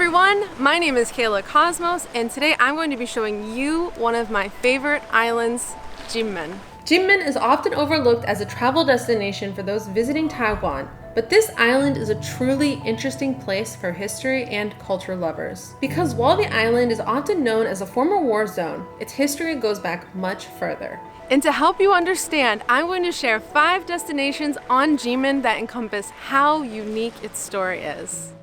everyone, my name is Kayla Cosmos, and today I'm going to be showing you one of my favorite islands, Kinmen. Kinmen is often overlooked as a travel destination for those visiting Taiwan, but this island is a truly interesting place for history and culture lovers. Because while the island is often known as a former war zone, its history goes back much further. And to help you understand, I'm going to share 5 destinations on Kinmen that encompass how unique its story is.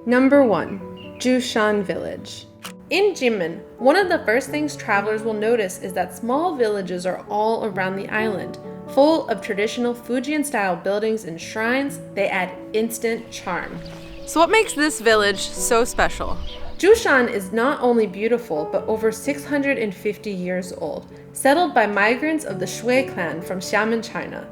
Number 1. Jushan Village. In Kinmen, one of the first things travelers will notice is that small villages are all around the island. Full of traditional Fujian-style buildings and shrines, they add instant charm. So what makes this village so special? Jushan is not only beautiful, but over 650 years old, settled by migrants of the Shui clan from Xiamen, China.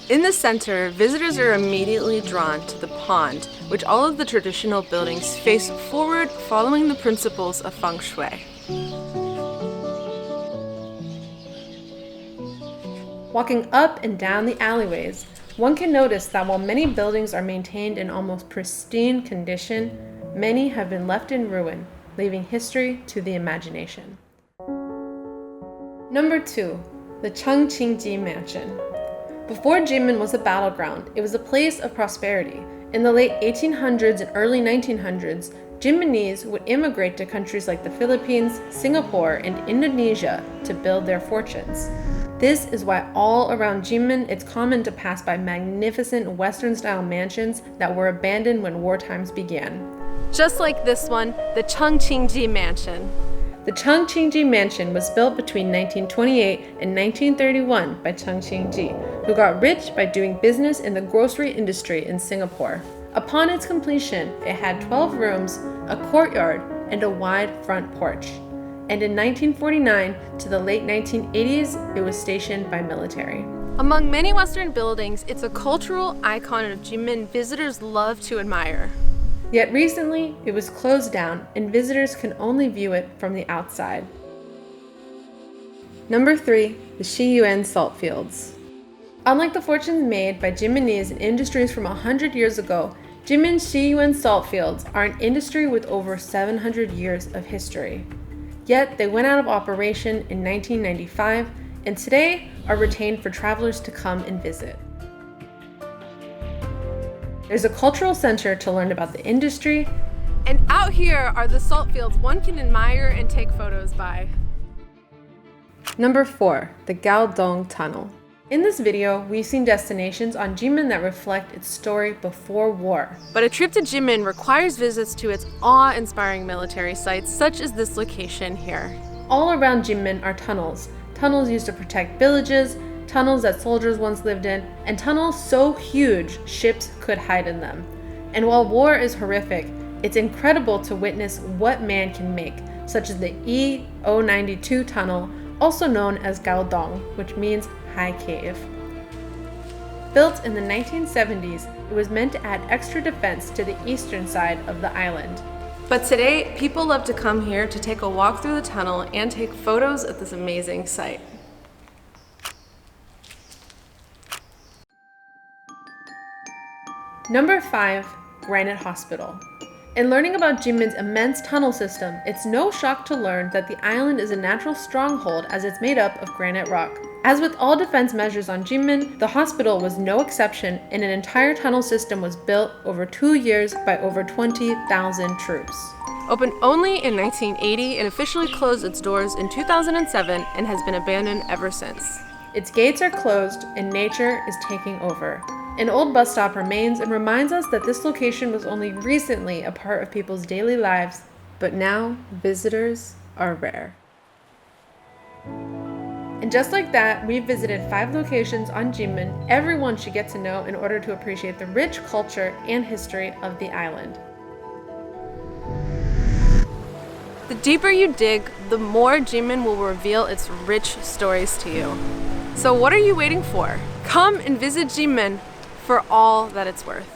In the center, visitors are immediately drawn to the pond, which all of the traditional buildings face forward following the principles of feng shui. Walking up and down the alleyways, one can notice that while many buildings are maintained in almost pristine condition, many have been left in ruin, leaving history to the imagination. Number 2. The Changching Jin Mansion. Before Kinmen was a battleground, it was a place of prosperity. In the late 1800s and early 1900s, Kinmenese would immigrate to countries like the Philippines, Singapore, and Indonesia to build their fortunes. This is why all around Kinmen it's common to pass by magnificent Western-style mansions that were abandoned when war times began. Just like this one, the Changching Jin Mansion. The Changching Jin Mansion was built between 1928 and 1931 by Changching Jin, who got rich by doing business in the grocery industry in Singapore. Upon its completion, it had 12 rooms, a courtyard, and a wide front porch. And in 1949 to the late 1980s, it was stationed by military. Among many Western buildings, it's a cultural icon of Kinmen visitors love to admire. Yet recently, it was closed down and visitors can only view it from the outside. Number 3. The Cun Salt Fields. Unlike the fortunes made by Kinmenese in industries from 100 years ago, Kinmen's Cun Salt Fields are an industry with over 700 years of history. Yet they went out of operation in 1995 and today are retained for travelers to come and visit. There's a cultural center to learn about the industry, and out here are the salt fields one can admire and take photos by. Number 4. The Goo Dong Tunnel. In this video, we've seen destinations on Kinmen that reflect its story before war. But a trip to Kinmen requires visits to its awe-inspiring military sites, such as this location here. All around Kinmen are tunnels. Tunnels used to protect villages, tunnels that soldiers once lived in, and tunnels so huge ships could hide in them. And while war is horrific, it's incredible to witness what man can make, such as the E092 tunnel, also known as Goo Dong, which means high cave. Built in the 1970s, it was meant to add extra defense to the eastern side of the island. But today, people love to come here to take a walk through the tunnel and take photos of this amazing site. Number 5. Granite Hospital. In learning about Kinmen's immense tunnel system, it's no shock to learn that the island is a natural stronghold as it's made up of granite rock. As with all defense measures on Kinmen, the hospital was no exception, and an entire tunnel system was built over 2 years by over 20,000 troops. Opened only in 1980, it officially closed its doors in 2007 and has been abandoned ever since. Its gates are closed and nature is taking over. An old bus stop remains and reminds us that this location was only recently a part of people's daily lives, but now visitors are rare. And just like that, we've visited 5 locations on Kinmen everyone should get to know in order to appreciate the rich culture and history of the island. The deeper you dig, the more Kinmen will reveal its rich stories to you. So what are you waiting for? Come and visit Kinmen for all that it's worth.